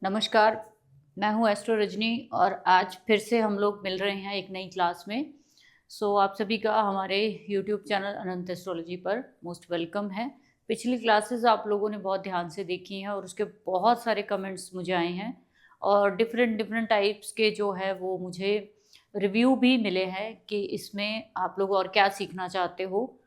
नमस्कार, मैं हूँ एस्ट्रो रजनी और आज फिर से हम लोग मिल रहे हैं एक नई क्लास में। आप सभी का हमारे यूट्यूब चैनल अनंत एस्ट्रोलॉजी पर मोस्ट वेलकम है। पिछली क्लासेस आप लोगों ने बहुत ध्यान से देखी हैं और उसके बहुत सारे कमेंट्स मुझे आए हैं और डिफरेंट डिफरेंट टाइप्स के जो है वो मुझे रिव्यू भी मिले हैं कि इसमें आप लोग और क्या सीखना चाहते हो।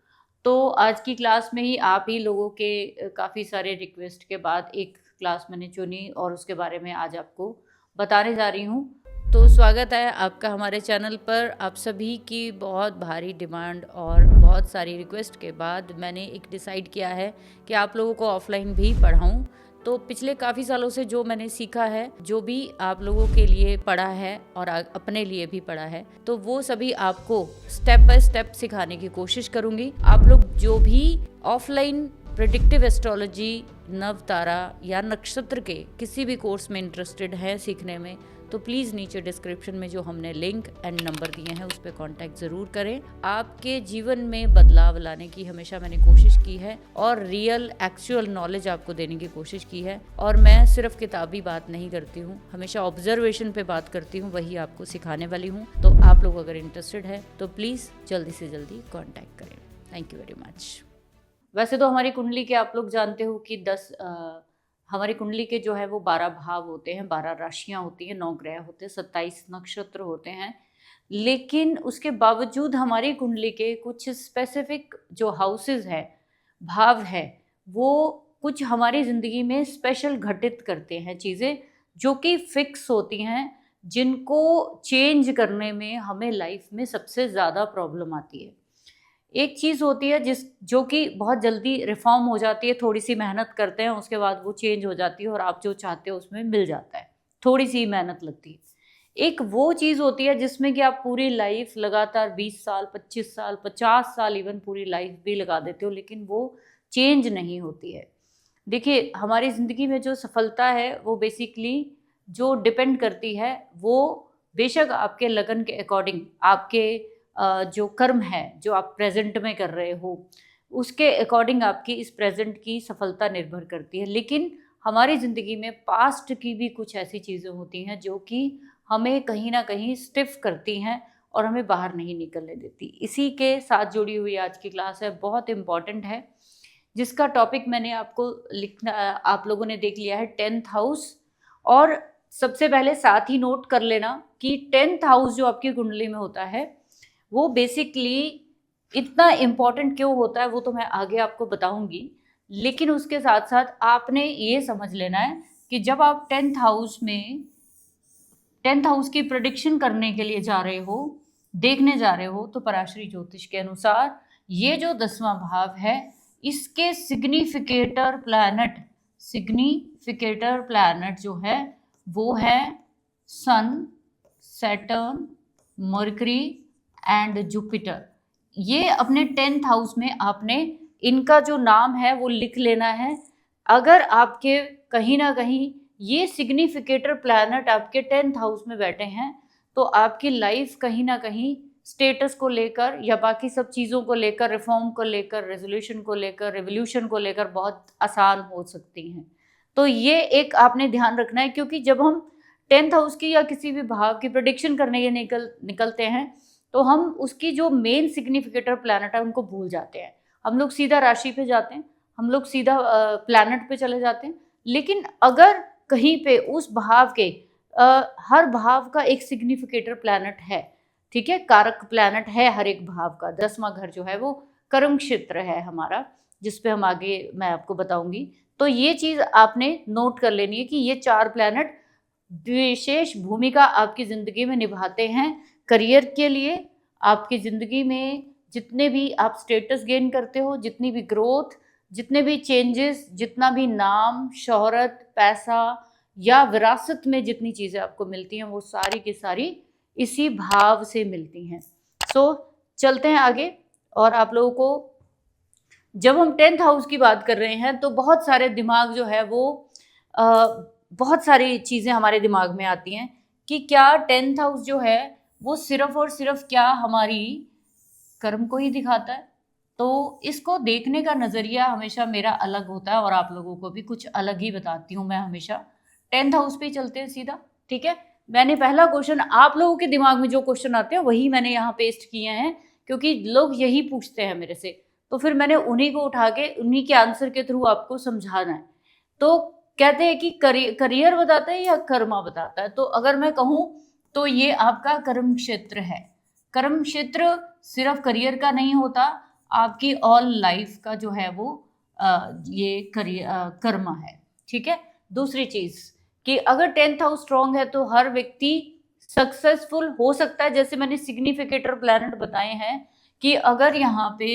तो आज की क्लास में ही आप ही लोगों के काफ़ी सारे रिक्वेस्ट के बाद एक क्लास मैंने चुनी और उसके बारे में आज आपको बताने जा रही हूँ। तो स्वागत है आपका हमारे चैनल पर। आप सभी की बहुत भारी डिमांड और बहुत सारी रिक्वेस्ट के बाद मैंने एक डिसाइड किया है कि आप लोगों को ऑफलाइन भी पढ़ाऊँ। तो पिछले काफ़ी सालों से जो मैंने सीखा है, जो भी आप लोगों के लिए पढ़ा है और अपने लिए भी पढ़ा है, तो वो सभी आपको स्टेप बाय स्टेप सिखाने की कोशिश करूँगी। आप लोग जो भी ऑफलाइन प्रेडिक्टिव एस्ट्रोलॉजी, नव तारा या नक्षत्र के किसी भी कोर्स में इंटरेस्टेड है सीखने में, तो प्लीज़ नीचे डिस्क्रिप्शन में जो हमने लिंक एंड नंबर दिए हैं उस पर कॉन्टैक्ट ज़रूर करें। आपके जीवन में बदलाव लाने की हमेशा मैंने कोशिश की है और रियल एक्चुअल नॉलेज आपको देने की कोशिश की है। और मैं सिर्फ किताबी बात नहीं करती हूँ, हमेशा ऑब्जर्वेशन पे बात करती हूँ, वही आपको सिखाने वाली हूँ। तो आप लोग अगर इंटरेस्टेड है तो प्लीज़ जल्दी से जल्दी कॉन्टैक्ट करें। Thank you very much. वैसे तो हमारी कुंडली के आप लोग जानते हो कि हमारी कुंडली के जो है वो 12 भाव होते हैं, 12 राशियां होती हैं, 9 ग्रह होते हैं, 27 नक्षत्र होते हैं। लेकिन उसके बावजूद हमारी कुंडली के कुछ स्पेसिफिक जो हाउसेस है, भाव है, वो कुछ हमारी ज़िंदगी में स्पेशल घटित करते हैं चीज़ें जो कि फिक्स होती हैं, जिनको चेंज करने में हमें लाइफ में सबसे ज़्यादा प्रॉब्लम आती है। एक चीज़ होती है जो कि बहुत जल्दी रिफॉर्म हो जाती है, थोड़ी सी मेहनत करते हैं उसके बाद वो चेंज हो जाती है और आप जो चाहते हो उसमें मिल जाता है, थोड़ी सी मेहनत लगती है। एक वो चीज़ होती है जिसमें कि आप पूरी लाइफ लगातार 20 साल, 25 साल, 50 साल, इवन पूरी लाइफ भी लगा देते हो, लेकिन वो चेंज नहीं होती है। देखिए, हमारी ज़िंदगी में जो सफलता है वो बेसिकली जो डिपेंड करती है, वो बेशक आपके लगन के अकॉर्डिंग, आपके जो कर्म है, जो आप प्रेजेंट में कर रहे हो, उसके अकॉर्डिंग आपकी इस प्रेजेंट की सफलता निर्भर करती है। लेकिन हमारी ज़िंदगी में पास्ट की भी कुछ ऐसी चीज़ें होती हैं जो कि हमें कहीं ना कहीं स्टिफ करती हैं और हमें बाहर नहीं निकलने देती। इसी के साथ जुड़ी हुई आज की क्लास है, बहुत इम्पॉर्टेंट है, जिसका टॉपिक मैंने आपको लिखना, आप लोगों ने देख लिया है, 10th हाउस। और सबसे पहले साथ ही नोट कर लेना कि 10th हाउस जो आपकी कुंडली में होता है वो बेसिकली इतना इम्पॉर्टेंट क्यों होता है वो तो मैं आगे आपको बताऊंगी। लेकिन उसके साथ साथ आपने ये समझ लेना है कि जब आप 10th हाउस की प्रेडिक्शन करने के लिए जा रहे हो, देखने जा रहे हो, तो पराशरी ज्योतिष के अनुसार ये जो 10वां भाव है, इसके सिग्निफिकेटर प्लैनेट जो है वो है सन, सैटर्न, मरकरी एंड जुपिटर। ये अपने 10th हाउस में आपने इनका जो नाम है वो लिख लेना है। अगर आपके कहीं ना कहीं ये सिग्निफिकेटर प्लैनेट आपके 10th हाउस में बैठे हैं तो आपकी लाइफ कहीं ना कहीं स्टेटस को लेकर या बाकी सब चीज़ों को लेकर, रिफॉर्म को लेकर, रेजोल्यूशन को लेकर, रिवोल्यूशन को लेकर बहुत आसान हो सकती हैं। तो ये एक आपने ध्यान रखना है, क्योंकि जब हम 10th हाउस की या किसी भी भाव की प्रेडिक्शन करने के निकलते हैं तो हम उसकी जो मेन सिग्निफिकेटर प्लैनेट है उनको भूल जाते हैं। हम लोग सीधा राशि पे जाते हैं, हम लोग सीधा प्लैनेट पे चले जाते हैं। लेकिन अगर कहीं पे उस भाव के हर भाव का एक सिग्निफिकेटर प्लैनेट है, ठीक है, कारक प्लैनेट है हर एक भाव का। 10वां घर जो है वो कर्म क्षेत्र है हमारा, जिसपे हम आगे मैं आपको बताऊंगी। तो ये चीज़ आपने नोट कर लेनी है कि ये 4 प्लैनेट विशेष भूमिका आपकी ज़िंदगी में निभाते हैं। करियर के लिए, आपकी ज़िंदगी में जितने भी आप स्टेटस गेन करते हो, जितनी भी ग्रोथ, जितने भी चेंजेस, जितना भी नाम, शोहरत, पैसा या विरासत में जितनी चीज़ें आपको मिलती हैं वो सारी की सारी इसी भाव से मिलती हैं। चलते हैं आगे। और आप लोगों को जब हम 10th हाउस की बात कर रहे हैं तो बहुत सारे दिमाग जो है वो बहुत सारी चीज़ें हमारे दिमाग में आती हैं कि क्या 10th हाउस जो है वो सिर्फ और सिर्फ क्या हमारी कर्म को ही दिखाता है। तो इसको देखने का नज़रिया हमेशा मेरा अलग होता है और आप लोगों को भी कुछ अलग ही बताती हूँ मैं हमेशा। 10th हाउस पे चलते हैं सीधा, ठीक है। मैंने पहला क्वेश्चन, आप लोगों के दिमाग में जो क्वेश्चन आते हैं वही मैंने यहाँ पेस्ट किए हैं, क्योंकि लोग यही पूछते हैं मेरे से, तो फिर मैंने उन्हीं को उठा के उन्हीं के आंसर के थ्रू आपको समझाना है। तो कहते हैं कि करियर बताता है या कर्मा बताता है, तो अगर मैं कहूँ तो ये आपका कर्म क्षेत्र है। कर्म क्षेत्र सिर्फ करियर का नहीं होता, आपकी ऑल लाइफ का जो है वो ये कर्मा है, ठीक है। दूसरी चीज कि अगर 10th हाउस स्ट्रॉन्ग है तो हर व्यक्ति सक्सेसफुल हो सकता है। जैसे मैंने सिग्निफिकेटर प्लैनेट बताए हैं कि अगर यहाँ पे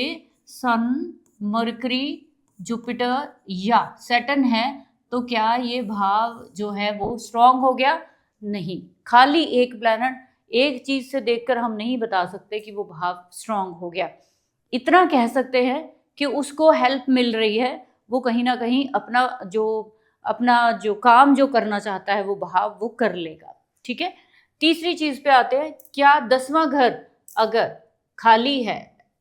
सन, मरकरी, जुपिटर या सैटर्न है तो क्या ये भाव जो है वो स्ट्रॉन्ग हो गया? नहीं। खाली एक प्लैनेट, एक चीज से देखकर हम नहीं बता सकते कि वो भाव स्ट्रॉन्ग हो गया। इतना कह सकते हैं कि उसको हेल्प मिल रही है, वो कहीं ना कहीं अपना जो काम जो करना चाहता है वो भाव वो कर लेगा, ठीक है। तीसरी चीज पे आते हैं, क्या 10वां घर अगर खाली है,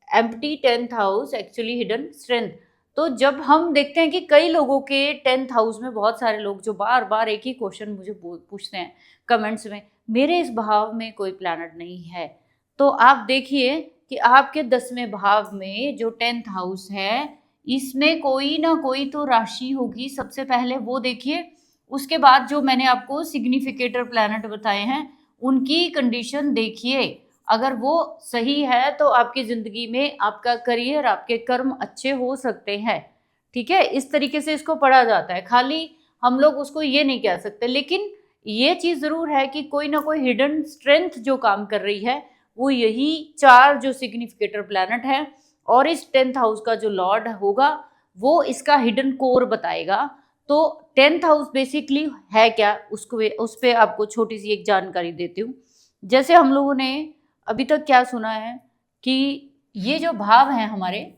empty 10th house actually hidden strength. तो जब हम देखते हैं कि कई लोगों के 10th हाउस में, बहुत सारे लोग जो बार बार एक ही क्वेश्चन मुझे पूछते हैं कमेंट्स में, मेरे इस भाव में कोई प्लैनेट नहीं है। तो आप देखिए कि आपके 10वें भाव में जो 10th हाउस है, इसमें कोई ना कोई तो राशि होगी, सबसे पहले वो देखिए। उसके बाद जो मैंने आपको सिग्निफिकेटर प्लैनेट बताए हैं उनकी कंडीशन देखिए। अगर वो सही है तो आपकी जिंदगी में आपका करियर, आपके कर्म अच्छे हो सकते हैं, ठीक है। इस तरीके से इसको पढ़ा जाता है, खाली हम लोग उसको ये नहीं कह सकते। लेकिन ये चीज जरूर है कि कोई ना कोई हिडन स्ट्रेंथ जो काम कर रही है वो यही 4 जो सिग्निफिकेटर प्लैनेट है, और इस 10th हाउस का जो लॉर्ड होगा वो इसका हिडन कोर बताएगा। तो 10th हाउस बेसिकली है क्या, उसको उस पर आपको छोटी सी एक जानकारी देती हूँ। जैसे हम लोगों ने अभी तक क्या सुना है कि ये जो भाव हैं हमारे,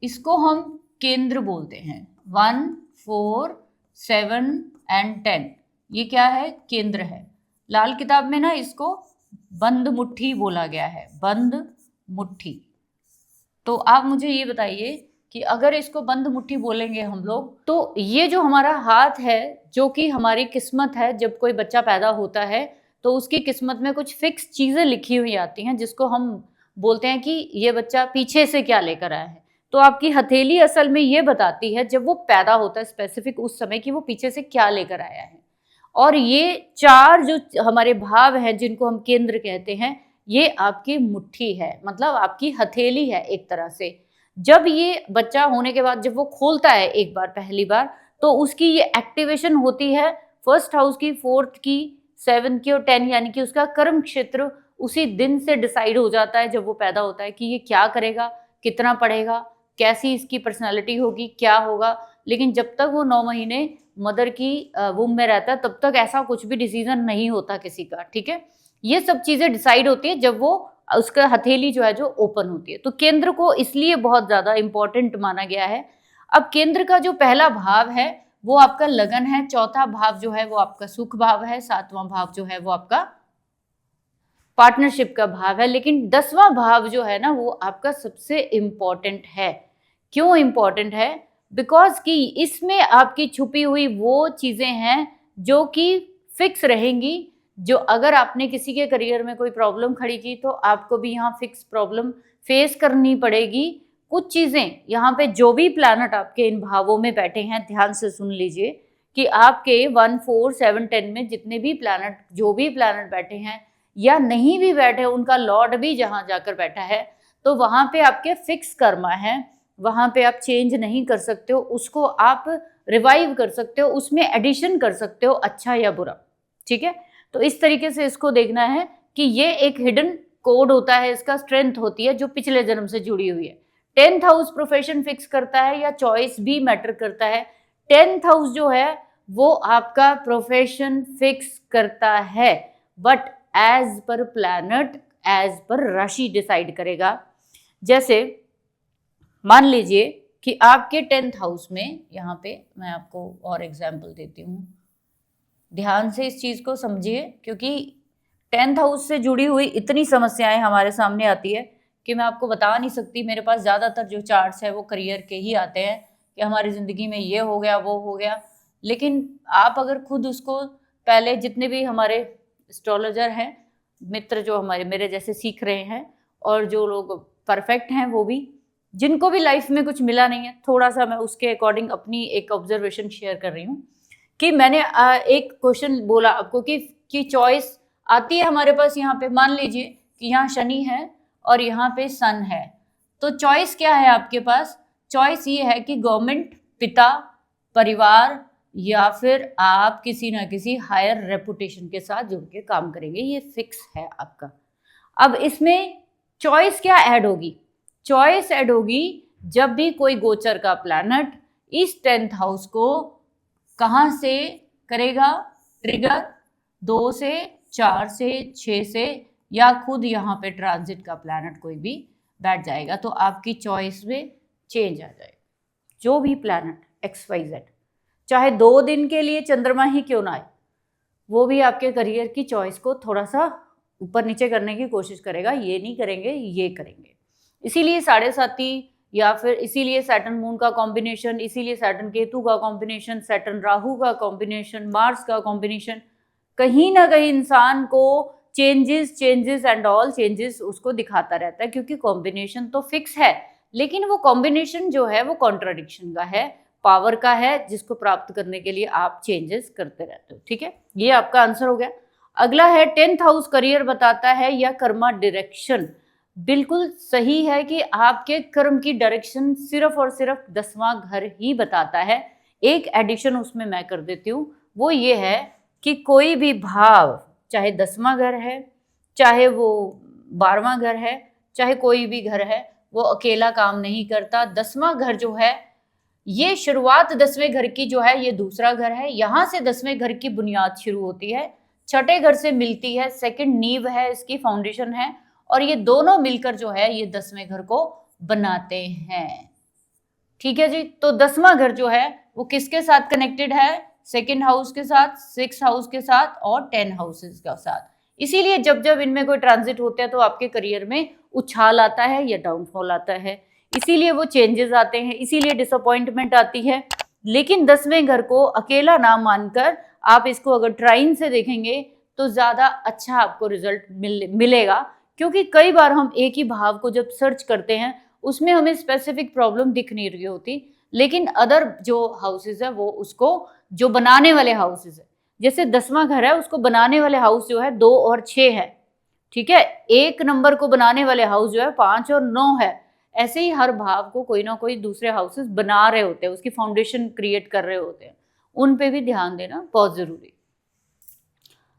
इसको हम केंद्र बोलते हैं। 1, 4, 7 एंड 10, ये क्या है? केंद्र है। लाल किताब में ना इसको बंद मुट्ठी बोला गया है, बंद मुट्ठी। तो आप मुझे ये बताइए कि अगर इसको बंद मुट्ठी बोलेंगे हम लोग, तो ये जो हमारा हाथ है, जो कि हमारी किस्मत है, जब कोई बच्चा पैदा होता है तो उसकी किस्मत में कुछ फिक्स चीज़ें लिखी हुई आती हैं, जिसको हम बोलते हैं कि ये बच्चा पीछे से क्या लेकर आया है। तो आपकी हथेली असल में ये बताती है जब वो पैदा होता है स्पेसिफिक उस समय, कि वो पीछे से क्या लेकर आया है। और ये 4 जो हमारे भाव हैं जिनको हम केंद्र कहते हैं, ये आपकी मुट्ठी है, मतलब आपकी हथेली है एक तरह से। जब ये बच्चा होने के बाद जब वो खोलता है एक बार, पहली बार, तो उसकी ये एक्टिवेशन होती है फर्स्ट हाउस की, 4th की, 7th की और 10, यानी कि उसका कर्म क्षेत्र उसी दिन से डिसाइड हो जाता है जब वो पैदा होता है कि ये क्या करेगा, कितना पढ़ेगा, कैसी इसकी पर्सनालिटी होगी, क्या होगा। लेकिन जब तक वो 9 महीने मदर की वूम में रहता है तब तक ऐसा कुछ भी डिसीजन नहीं होता किसी का, ठीक है। ये सब चीजें डिसाइड होती है जब वो उसका हथेली जो है जो ओपन होती है। तो केंद्र को इसलिए बहुत ज्यादा इंपॉर्टेंट माना गया है। अब केंद्र का जो पहला भाव है वो आपका लगन है, चौथा भाव जो है वो आपका सुख भाव है, 7वां भाव जो है वो आपका पार्टनरशिप का भाव है। लेकिन 10वां भाव जो है ना वो आपका सबसे इंपॉर्टेंट है। क्यों इंपॉर्टेंट है? बिकॉज कि इसमें आपकी छुपी हुई वो चीजें हैं जो कि फिक्स रहेंगी। जो अगर आपने किसी के करियर में कोई प्रॉब्लम खड़ी की तो आपको भी यहाँ फिक्स प्रॉब्लम फेस करनी पड़ेगी। कुछ चीजें यहाँ पे, जो भी प्लैनेट आपके इन भावों में बैठे हैं, ध्यान से सुन लीजिए कि आपके 1, 4, 7, 10 में जितने भी प्लैनेट, जो भी प्लैनेट बैठे हैं या नहीं भी बैठे, उनका लॉर्ड भी जहां जाकर बैठा है, तो वहां पे आपके फिक्स कर्मा है, वहां पे आप चेंज नहीं कर सकते हो, उसको आप रिवाइव कर सकते हो, उसमें एडिशन कर सकते हो, अच्छा या बुरा, ठीक है। तो इस तरीके से इसको देखना है कि ये एक हिडन कोड होता है, इसका स्ट्रेंथ होती है जो पिछले जन्म से जुड़ी हुई है। 10th हाउस प्रोफेशन फिक्स करता है या चॉइस भी मैटर करता है। 10th हाउस जो है वो आपका प्रोफेशन फिक्स करता है, but as per planet, as per राशि डिसाइड करेगा। जैसे मान लीजिए कि आपके 10th हाउस में, यहाँ पे मैं आपको और एग्जाम्पल देती हूँ, ध्यान से इस चीज को समझिए, क्योंकि 10th हाउस से जुड़ी हुई इतनी समस्याएं हमारे सामने आती है कि मैं आपको बता नहीं सकती। मेरे पास ज़्यादातर जो चार्ट्स है वो करियर के ही आते हैं कि हमारी ज़िंदगी में ये हो गया, वो हो गया। लेकिन आप अगर खुद उसको पहले, जितने भी हमारे एस्ट्रोलॉजर हैं मित्र जो हमारे मेरे जैसे सीख रहे हैं, और जो लोग परफेक्ट हैं वो भी, जिनको भी लाइफ में कुछ मिला नहीं है, थोड़ा सा मैं उसके अकॉर्डिंग अपनी एक ऑब्जर्वेशन शेयर कर रही हूँ कि मैंने एक क्वेश्चन बोला आपको कि चॉइस आती है हमारे पास। यहाँ पे मान लीजिए कि यहाँ शनि है और यहाँ पे सन है, तो चॉइस क्या है आपके पास? चॉइस ये है कि गवर्नमेंट, पिता, परिवार, या फिर आप किसी ना किसी हायर रेपुटेशन के साथ जुड़ के काम करेंगे, ये फिक्स है आपका। अब इसमें चॉइस क्या ऐड होगी? चॉइस ऐड होगी जब भी कोई गोचर का प्लैनेट इस 10th हाउस को कहाँ से करेगा ट्रिगर, 2 से 4 से 6 से, या खुद यहाँ पे ट्रांजिट का प्लैनेट कोई भी बैठ जाएगा, तो आपकी चॉइस में चेंज आ जाएगा। जो भी प्लैनेट XYZ, चाहे 2 दिन के लिए चंद्रमा ही क्यों ना आए, वो भी आपके करियर की चॉइस को थोड़ा सा ऊपर नीचे करने की कोशिश करेगा। ये नहीं करेंगे, ये करेंगे। इसीलिए 7.5 या फिर इसीलिए सैटर्न मून का कॉम्बिनेशन, इसीलिए सैटर्न केतु का कॉम्बिनेशन, सैटर्न राहु का कॉम्बिनेशन, मार्स का कॉम्बिनेशन, कहीं ना कहीं इंसान को चेंजेस एंड ऑल चेंजेस उसको दिखाता रहता है, क्योंकि कॉम्बिनेशन तो फिक्स है, लेकिन वो कॉम्बिनेशन जो है वो कॉन्ट्राडिक्शन का है, पावर का है, जिसको प्राप्त करने के लिए आप चेंजेस करते रहते हो। ठीक है, ये आपका आंसर हो गया। अगला है 10th हाउस करियर बताता है या कर्मा डायरेक्शन। बिल्कुल सही है कि आपके कर्म की डायरेक्शन सिर्फ और सिर्फ 10वां घर ही बताता है। एक एडिशन उसमें मैं कर देती हूँ, वो ये है कि कोई भी भाव, चाहे 10वां घर है, चाहे वो 12वां घर है, चाहे कोई भी घर है, वो अकेला काम नहीं करता। 10वां घर जो है, ये शुरुआत 10वें घर की जो है, ये दूसरा घर है, यहाँ से 10वें घर की बुनियाद शुरू होती है, छठे घर से मिलती है, सेकंड नींव है, इसकी फाउंडेशन है, और ये दोनों मिलकर जो है ये 10वें घर को बनाते हैं। ठीक है जी, तो 10वां घर जो है वो किसके साथ कनेक्टेड है? सेकंड हाउस के साथ, 6th हाउस के साथ और 10 हाउसेस के साथ। इसीलिए जब जब इनमें कोई ट्रांजिट होते हैं तो आपके करियर में उछाल आता है या डाउनफॉल आता है, इसीलिए वो चेंजेस आते हैं, इसीलिए डिसअपॉइंटमेंट आती है। लेकिन 10वें घर को अकेला ना मानकर आप इसको अगर ट्राइन से देखेंगे तो ज्यादा अच्छा आपको रिजल्ट मिलेगा, क्योंकि कई बार हम एक ही भाव को जब सर्च करते हैं उसमें हमें स्पेसिफिक प्रॉब्लम दिख नहीं रही होती, लेकिन अदर जो हाउसेज है वो उसको, जो बनाने वाले हाउसेज है, जैसे 10वां घर है उसको बनाने वाले हाउस जो है 2 और 6 है। ठीक है, 1 नंबर को बनाने वाले हाउस जो है 5 और 9 है। ऐसे ही हर भाव को कोई ना कोई दूसरे हाउसेस बना रहे होते हैं, उसकी फाउंडेशन क्रिएट कर रहे होते हैं, उन पे भी ध्यान देना बहुत जरूरी।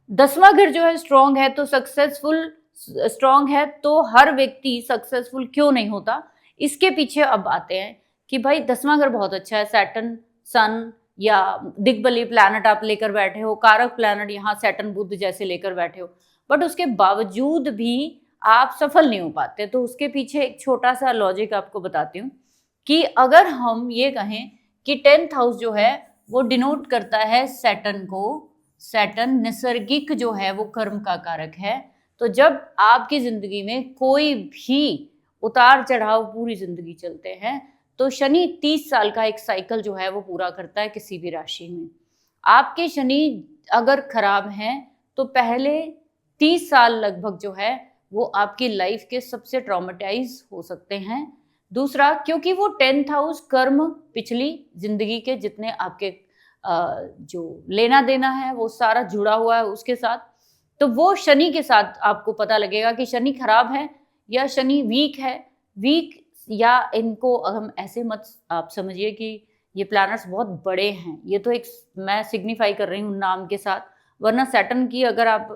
10वां घर जो है स्ट्रॉन्ग है तो सक्सेसफुल, स्ट्रॉन्ग है तो हर व्यक्ति सक्सेसफुल क्यों नहीं होता, इसके पीछे अब आते हैं कि भाई 10वां घर बहुत अच्छा है, सैटर्न, सन या दिग्बली प्लैनेट आप लेकर बैठे हो, कारक प्लैनेट यहाँ सैटर्न बुध जैसे लेकर बैठे हो, बट उसके बावजूद भी आप सफल नहीं हो पाते। तो उसके पीछे एक छोटा सा लॉजिक आपको बताती हूँ कि अगर हम ये कहें कि 10th हाउस जो है वो डिनोट करता है सैटर्न को, सैटर्न नैसर्गिक जो है वो कर्म का कारक है, तो जब आपकी जिंदगी में कोई भी उतार चढ़ाव पूरी जिंदगी चलते हैं तो शनि 30 साल का एक साइकिल जो है वो पूरा करता है किसी भी राशि में। आपके शनि अगर खराब हैं तो पहले 30 साल लगभग जो है वो आपकी लाइफ के सबसे ट्रॉमेटाइज हो सकते हैं। दूसरा, क्योंकि वो 10th हाउस कर्म, पिछली जिंदगी के जितने आपके जो लेना देना है वो सारा जुड़ा हुआ है उसके साथ, तो वो शनि के साथ आपको पता लगेगा कि शनि खराब है या शनि वीक है। वीक या इनको हम ऐसे मत आप समझिए कि ये प्लैनेट्स बहुत बड़े हैं, ये तो एक मैं सिग्निफाई कर रही हूँ नाम के साथ, वरना सैटर्न की अगर आप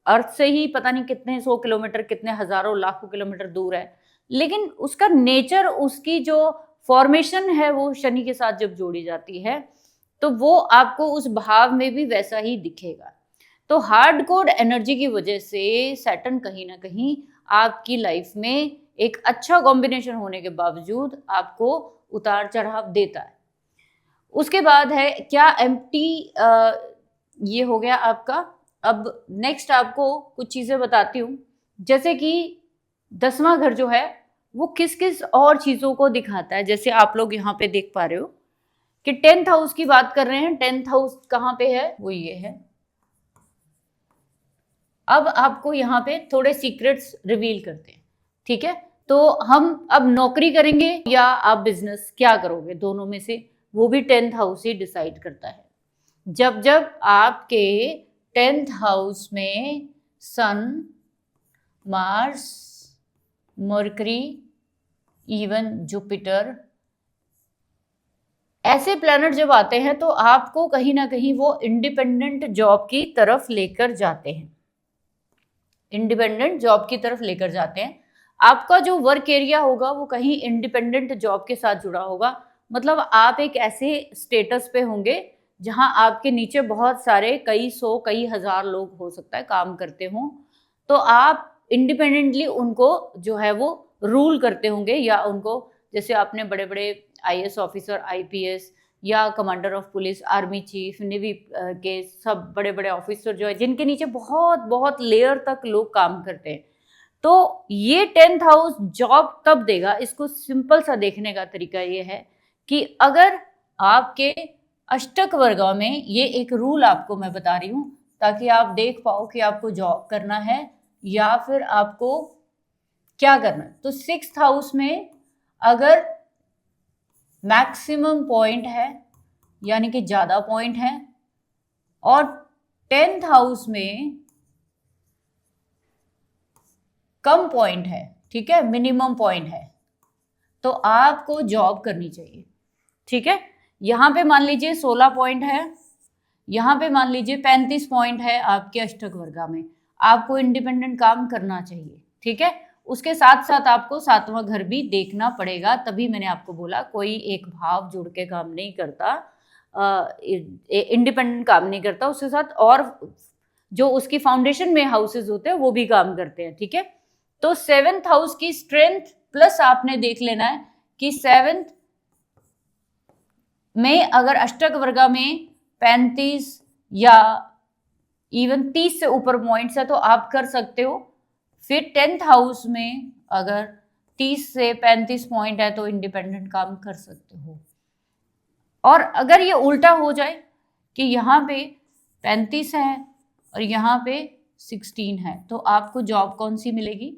अर्थ से ही पता नहीं कितने 100 किलोमीटर, कितने हजारों लाखों किलोमीटर दूर है, लेकिन उसका नेचर, उसकी जो फॉर्मेशन है वो शनि के साथ जब जोड़ी जाती है तो वो आपको उस भाव में भी वैसा ही दिखेगा। तो हार्ड कोड एनर्जी की वजह से सैटर्न कहीं ना कहीं आपकी लाइफ में एक अच्छा कॉम्बिनेशन होने के बावजूद आपको उतार चढ़ाव देता है। उसके बाद है क्या एम्प्टी, ये हो गया आपका। अब नेक्स्ट आपको कुछ चीजें बताती हूँ, जैसे कि 10वां घर जो है वो किस किस और चीजों को दिखाता है। जैसे आप लोग यहाँ पे देख पा रहे हो कि 10th हाउस की बात कर रहे हैं। 10th हाउस कहाँ पे है, वो ये है। अब आपको यहाँ पे थोड़े सीक्रेट्स रिवील करते हैं, ठीक है। तो हम अब नौकरी करेंगे या आप बिजनेस, क्या करोगे, दोनों में से वो भी 10th हाउस ही डिसाइड करता है। जब जब आपके 10th हाउस में सन, मार्स, मर्करी, इवन जुपिटर, ऐसे प्लैनेट जब आते हैं तो आपको कहीं ना कहीं वो इंडिपेंडेंट जॉब की तरफ लेकर जाते हैं, इंडिपेंडेंट जॉब की तरफ लेकर जाते हैं। आपका जो वर्क एरिया होगा वो कहीं इंडिपेंडेंट जॉब के साथ जुड़ा होगा। मतलब आप एक ऐसे स्टेटस पे होंगे जहां आपके नीचे बहुत सारे, कई सौ, कई हजार लोग हो सकता है काम करते हों, तो आप इंडिपेंडेंटली उनको जो है वो रूल करते होंगे, या उनको, जैसे आपने बड़े बड़े आईएएस ऑफिसर, आईपीएस या commander of police, army chief, navy के सब बड़े बड़े ऑफिसर जो है, जिनके नीचे बहुत बहुत लेयर तक लोग काम करते हैं। तो ये 10th हाउस जॉब कब देगा, इसको सिंपल सा देखने का तरीका ये है कि अगर आपके अष्टक वर्गा में, ये एक रूल आपको मैं बता रही हूँ ताकि आप देख पाओ कि आपको जॉब करना है या फिर आपको क्या करना है। तो 6th हाउस में अगर मैक्सिमम पॉइंट है, यानी कि ज्यादा पॉइंट है, और 10th हाउस में कम पॉइंट है, ठीक है, मिनिमम पॉइंट है, तो आपको जॉब करनी चाहिए, ठीक है। यहां पे मान लीजिए 16 पॉइंट है, यहां पे मान लीजिए 35 पॉइंट है आपके अष्टक वर्गा में, आपको इंडिपेंडेंट काम करना चाहिए, ठीक है। उसके साथ साथ आपको 7वां घर भी देखना पड़ेगा, तभी मैंने आपको बोला कोई एक भाव जुड़ के काम नहीं करता, इंडिपेंडेंट काम नहीं करता, उसके साथ और जो उसकी फाउंडेशन में हाउसेज होते हैं वो भी काम करते हैं, ठीक है। तो 7th हाउस की स्ट्रेंथ प्लस आपने देख लेना है कि 7th में अगर अष्टक वर्गा में 35 या इवन 30 से ऊपर पॉइंट्स है तो आप कर सकते हो। फिर 10th हाउस में अगर 30 से 35 पॉइंट है तो इंडिपेंडेंट काम कर सकते हो। और अगर ये उल्टा हो जाए कि यहाँ पे 35 है और यहाँ पे 16 है, तो आपको जॉब कौन सी मिलेगी,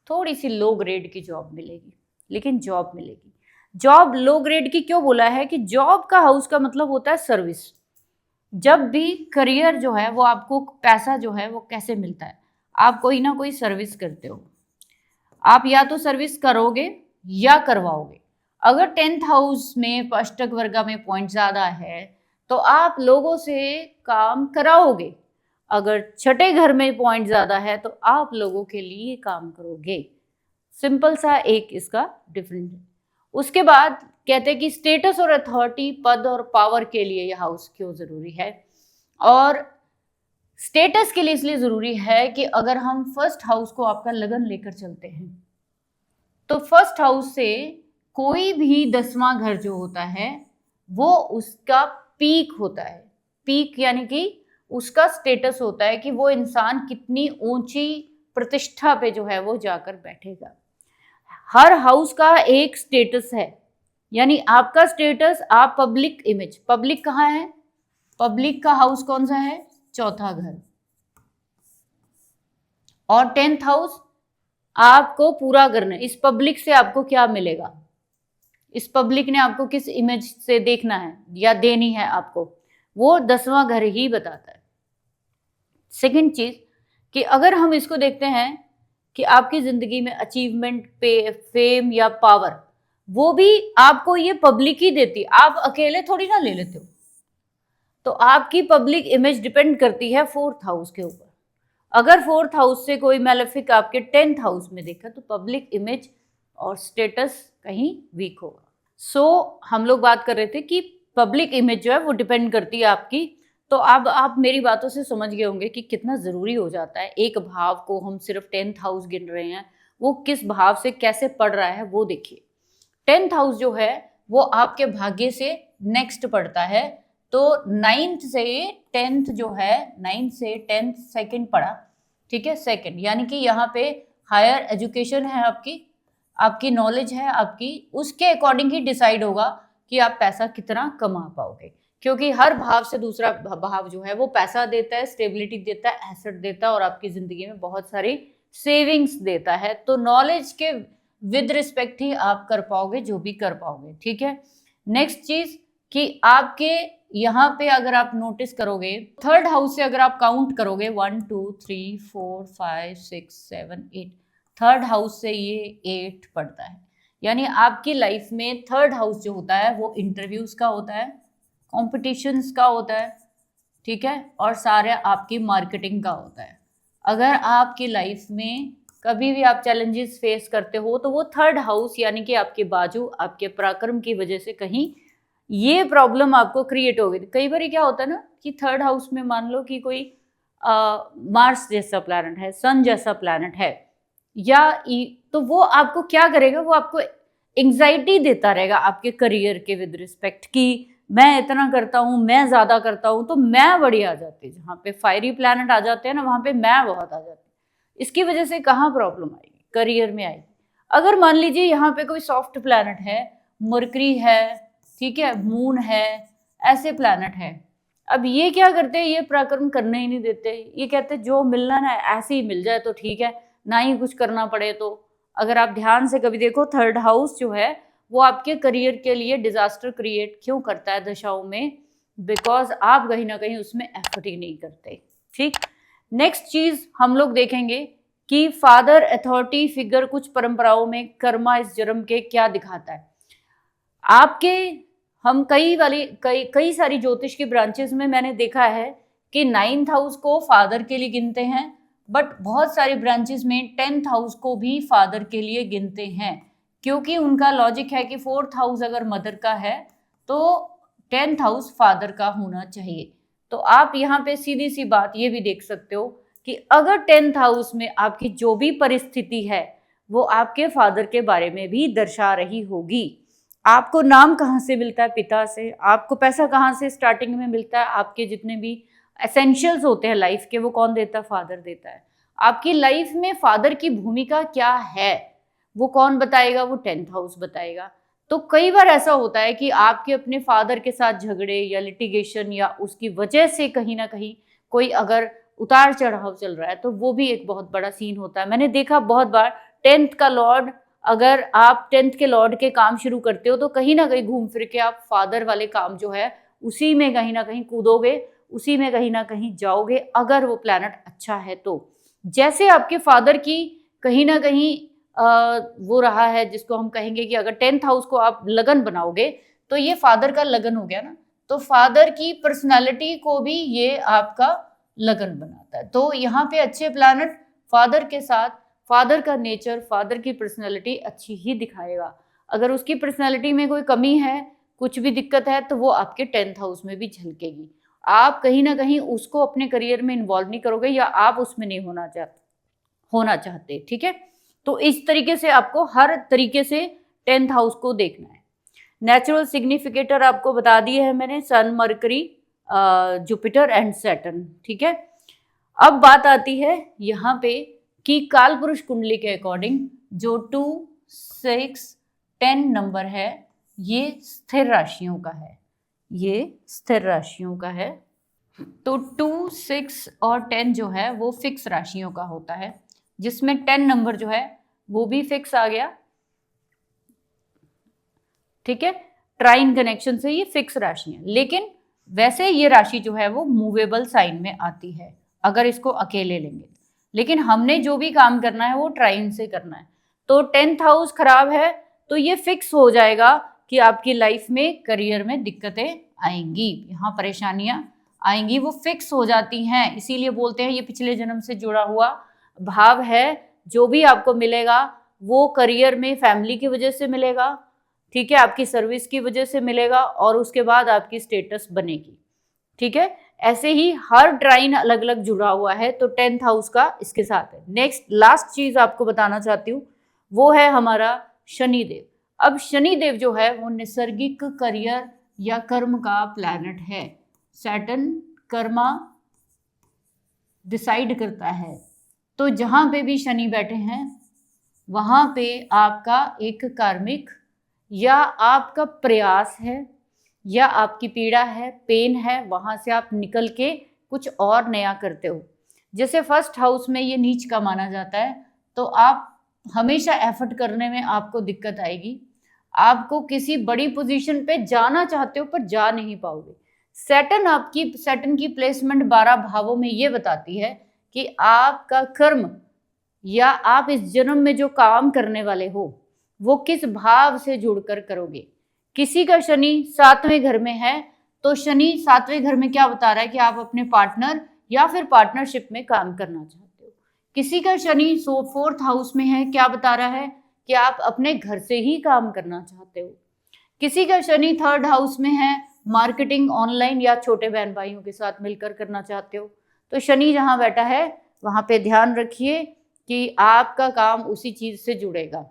थोड़ी सी लो ग्रेड की जॉब मिलेगी, लेकिन जॉब मिलेगी। जॉब लो ग्रेड की क्यों बोला है कि जॉब का हाउस का मतलब होता है सर्विस। जब भी करियर जो है वो आपको पैसा जो है वो कैसे मिलता है, आप कोई ना कोई सर्विस करते हो, आप या तो सर्विस करोगे या करवाओगे। अगर 10th हाउस में अष्टक वर्गा में पॉइंट ज्यादा है तो आप लोगों से काम कराओगे, अगर छठे घर में पॉइंट ज्यादा है तो आप लोगों के लिए काम करोगे। सिंपल सा एक इसका डिफरेंस है। उसके बाद कहते हैं कि स्टेटस और अथॉरिटी, पद और पावर के लिए यह हाउस क्यों जरूरी है। और स्टेटस के लिए इसलिए जरूरी है कि अगर हम फर्स्ट हाउस को आपका लगन लेकर चलते हैं तो फर्स्ट हाउस से कोई भी 10वां घर जो होता है वो उसका पीक होता है। पीक यानी कि उसका स्टेटस होता है कि वो इंसान कितनी ऊंची प्रतिष्ठा पे जो है वो जाकर बैठेगा। हर हाउस का एक स्टेटस है, यानी आपका स्टेटस, आप पब्लिक इमेज, पब्लिक कहाँ है, पब्लिक का हाउस कौन सा है, चौथा घर। और 10th हाउस आपको पूरा करना है। इस पब्लिक से आपको क्या मिलेगा, इस पब्लिक ने आपको किस इमेज से देखना है या देनी है आपको, वो 10वां घर ही बताता है। सेकंड चीज कि अगर हम इसको देखते हैं कि आपकी जिंदगी में अचीवमेंट, पे, फेम या पावर, वो भी आपको ये पब्लिक ही देती, आप अकेले थोड़ी ना ले लेते हो। तो आपकी पब्लिक इमेज डिपेंड करती है 4th हाउस के ऊपर। अगर 4th हाउस से कोई मैलेफिक आपके 10th हाउस में देखा तो पब्लिक इमेज और स्टेटस कहीं वीक होगा। सो हम लोग बात कर रहे थे कि पब्लिक इमेज जो है वो डिपेंड करती है आपकी। तो अब आप मेरी बातों से समझ गए होंगे कि कितना ज़रूरी हो जाता है एक भाव को, हम सिर्फ 10th हाउस गिन रहे हैं, वो किस भाव से कैसे पढ़ रहा है वो देखिए। 10th हाउस जो है वो आपके भाग्य से नेक्स्ट पढ़ता है। तो 9th से 10th जो है, 9th से 10th सेकंड पढ़ा, ठीक है, सेकंड, यानी कि यहाँ पे हायर एजुकेशन है आपकी, आपकी नॉलेज है आपकी, उसके अकॉर्डिंग ही डिसाइड होगा कि आप पैसा कितना कमा पाओगे, क्योंकि हर भाव से दूसरा भाव जो है वो पैसा देता है, स्टेबिलिटी देता है, एसेट देता है और आपकी जिंदगी में बहुत सारी सेविंग्स देता है। तो नॉलेज के विद रिस्पेक्ट ही आप कर पाओगे जो भी कर पाओगे, ठीक है। नेक्स्ट चीज कि आपके यहाँ पे अगर आप नोटिस करोगे, थर्ड हाउस से अगर आप काउंट करोगे 1 2 3 4 5 6 7 8, थर्ड हाउस से ये 8 पड़ता है। यानी आपकी लाइफ में थर्ड हाउस जो होता है वो इंटरव्यूज का होता है, कॉम्पिटिशन्स का होता है, ठीक है, और सारे आपकी मार्केटिंग का होता है। अगर आपकी लाइफ में कभी भी आप चैलेंजेस फेस करते हो तो वो थर्ड हाउस यानी कि आपके बाजू, आपके पराक्रम की वजह से कहीं ये प्रॉब्लम आपको क्रिएट होगी। कई बार क्या होता है ना कि थर्ड हाउस में मान लो कि कोई मार्स जैसा प्लैनेट है, सन जैसा प्लैनेट है, या तो वो आपको क्या करेगा, वो आपको एंग्जाइटी देता रहेगा आपके करियर के विद रिस्पेक्ट कि मैं इतना करता हूँ, मैं ज्यादा करता हूँ तो मैं बड़ी आ जाती है। जहाँ पे फायरी प्लैनेट आ जाते हैं ना, वहां पे मैं बहुत आ जाती है। इसकी वजह से कहाँ प्रॉब्लम आएगी, करियर में आएगी। अगर मान लीजिए यहाँ पे कोई सॉफ्ट प्लैनेट है, मरकरी है, ठीक है, मून है, ऐसे प्लैनेट है, अब ये क्या करते हैं, ये पराक्रम करने ही नहीं देते। ये कहते हैं जो मिलना ना ऐसे ही मिल जाए तो ठीक है, ना ही कुछ करना पड़े। तो अगर आप ध्यान से कभी देखो, थर्ड हाउस जो है वो आपके करियर के लिए डिजास्टर क्रिएट क्यों करता है दशाओं में, बिकॉज आप कहीं ना कहीं उसमें एफर्ट ही नहीं करते, ठीक। नेक्स्ट चीज हम लोग देखेंगे कि फादर अथॉरिटी फिगर कुछ परंपराओं में कर्मा इस जन्म के क्या दिखाता है। आपके हम कई सारी ज्योतिष की ब्रांचेस में मैंने देखा है कि 9th हाउस को फादर के लिए गिनते हैं, बट बहुत सारी ब्रांचेस में 10th हाउस को भी फादर के लिए गिनते हैं, क्योंकि उनका लॉजिक है कि 4th हाउस अगर मदर का है तो 10th हाउस फादर का होना चाहिए। तो आप यहाँ पे सीधी सी बात ये भी देख सकते हो कि अगर 10th हाउस में आपकी जो भी परिस्थिति है वो आपके फादर के बारे में भी दर्शा रही होगी। आपको नाम कहाँ से मिलता है, पिता से। आपको पैसा कहाँ से स्टार्टिंग में मिलता है, आपके जितने भी एसेंशियल्स होते हैं लाइफ के वो कौन देता है, फादर देता है। आपकी लाइफ में फादर की भूमिका क्या है वो कौन बताएगा, वो 10th हाउस बताएगा। तो कई बार ऐसा होता है कि आपके अपने फादर के साथ झगड़े या लिटिगेशन या उसकी वजह से कहीं ना कहीं कोई अगर उतार चढ़ाव चल रहा है तो वो भी एक बहुत बड़ा सीन होता है। मैंने देखा बहुत बार 10th का लॉर्ड, अगर आप 10th के लॉर्ड के काम शुरू करते हो तो कहीं ना कहीं घूम फिर के आप फादर वाले काम जो है उसी में कहीं ना कहीं कूदोगे, उसी में कहीं ना कहीं जाओगे, अगर वो प्लैनेट अच्छा है तो। जैसे आपके फादर की कहीं ना कहीं वो रहा है, जिसको हम कहेंगे कि अगर 10th हाउस को आप लगन बनाओगे तो ये फादर का लगन हो गया ना, तो फादर की पर्सनालिटी को भी ये आपका लगन बनाता है। तो यहाँ पे अच्छे प्लैनेट फादर के साथ, फादर का नेचर, फादर की पर्सनालिटी अच्छी ही दिखाएगा। अगर उसकी पर्सनालिटी में कोई कमी है, कुछ भी दिक्कत है, तो वो आपके 10th हाउस में भी झलकेगी। आप कहीं ना कहीं उसको अपने करियर में इन्वॉल्व नहीं करोगे या आप उसमें नहीं होना चाहते, ठीक है। तो इस तरीके से आपको हर तरीके से 10th हाउस को देखना है। नेचुरल सिग्निफिकेटर आपको बता दिए है मैंने, सन, मरकरी, जुपिटर एंड सैटर्न, ठीक है। अब बात आती है यहाँ पे कि काल पुरुष कुंडली के अकॉर्डिंग जो 2, 6, 10 नंबर है ये स्थिर राशियों का है, ये स्थिर राशियों का है। तो 2, 6 और 10 जो है वो फिक्स राशियों का होता है, जिसमें 10 नंबर जो है वो भी फिक्स आ गया, ठीक है। ट्राइन कनेक्शन से ये फिक्स राशि है, लेकिन वैसे ये राशि जो है वो मूवेबल साइन में आती है अगर इसको अकेले लेंगे, लेकिन हमने जो भी काम करना है वो ट्राइन से करना है। तो 10th हाउस खराब है तो ये फिक्स हो जाएगा कि आपकी लाइफ में करियर में दिक्कतें आएंगी, यहाँ परेशानियां आएंगी, वो फिक्स हो जाती हैं। इसीलिए बोलते हैं ये पिछले जन्म से जुड़ा हुआ भाव है। जो भी आपको मिलेगा वो करियर में फैमिली की वजह से मिलेगा, ठीक है, आपकी सर्विस की वजह से मिलेगा और उसके बाद आपकी स्टेटस बनेगी, ठीक है। ऐसे ही हर ट्राइन अलग अलग जुड़ा हुआ है, तो 10th हाउस का इसके साथ है। नेक्स्ट लास्ट चीज आपको बताना चाहती हूँ वो है हमारा शनिदेव। अब शनिदेव जो है वो नैसर्गिक करियर या कर्म का प्लैनेट है। सैटर्न कर्मा डिसाइड करता है, तो जहां पे भी शनि बैठे हैं वहां पे आपका एक कार्मिक या आपका प्रयास है, या आपकी पीड़ा है, पेन है, वहाँ से आप निकल के कुछ और नया करते हो। जैसे फर्स्ट हाउस में ये नीच का माना जाता है, तो आप हमेशा एफर्ट करने में आपको दिक्कत आएगी। आपको किसी बड़ी पोजीशन पे जाना चाहते हो पर जा नहीं पाओगे। सैटर्न की प्लेसमेंट 12 भावों में ये बताती है कि आपका कर्म या आप इस जन्म में जो काम करने वाले हो वो किस भाव से जुड़कर करोगे। किसी का शनि 7वें घर में है, तो शनि 7वें घर में क्या बता रहा है कि आप अपने पार्टनर या फिर पार्टनरशिप में काम करना चाहते हो। किसी का शनि 4th हाउस में है, क्या बता रहा है कि आप अपने घर से ही काम करना चाहते हो। किसी का शनि 3rd हाउस में है, मार्केटिंग ऑनलाइन या छोटे बहन भाइयों के साथ मिलकर करना चाहते हो। तो शनि जहां बैठा है वहां पे ध्यान रखिए कि आपका काम उसी चीज से जुड़ेगा।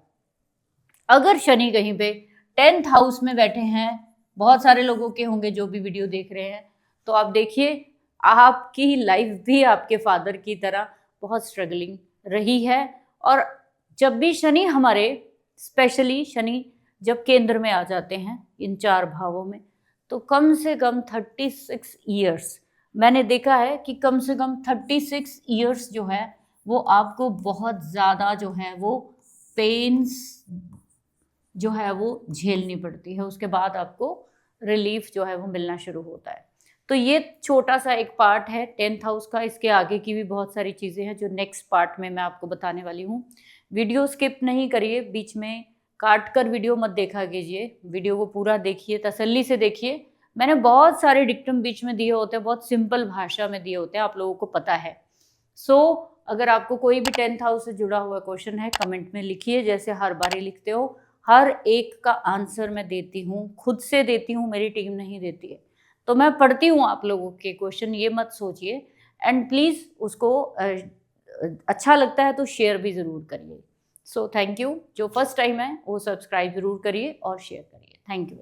अगर शनि कहीं पे 10th हाउस में बैठे हैं, बहुत सारे लोगों के होंगे जो भी वीडियो देख रहे हैं, तो आप देखिए आपकी लाइफ भी आपके फादर की तरह बहुत स्ट्रगलिंग रही है। और जब भी शनि हमारे, स्पेशली शनि जब केंद्र में आ जाते हैं इन 4 भावों में, तो कम से कम 36 ईयर्स मैंने देखा है कि कम से कम 36 ईयर्स जो है वो आपको बहुत ज़्यादा जो है वो पेन्स जो है वो झेलनी पड़ती है। उसके बाद आपको रिलीफ जो है वो मिलना शुरू होता है। तो ये छोटा सा एक पार्ट है 10th हाउस का। इसके आगे की भी बहुत सारी चीज़ें हैं जो नेक्स्ट पार्ट में मैं आपको बताने वाली हूँ। वीडियो स्किप नहीं करिए, बीच में काट कर वीडियो मत देखा कीजिए, वीडियो को पूरा देखिए, तसल्ली से देखिए। मैंने बहुत सारे डिक्टम बीच में दिए होते हैं, बहुत सिंपल भाषा में दिए होते हैं, आप लोगों को पता है। अगर आपको कोई भी 10th हाउस से जुड़ा हुआ क्वेश्चन है कमेंट में लिखिए, जैसे हर बार ही लिखते हो। हर एक का आंसर मैं देती हूँ, खुद से देती हूँ, मेरी टीम नहीं देती है। तो मैं पढ़ती हूँ आप लोगों के क्वेश्चन, ये मत सोचिए। एंड प्लीज़ उसको अच्छा लगता है तो शेयर भी ज़रूर करिए। So thank you. जो फर्स्ट टाइम है वो सब्सक्राइब ज़रूर करिए और शेयर करिए। Thank you.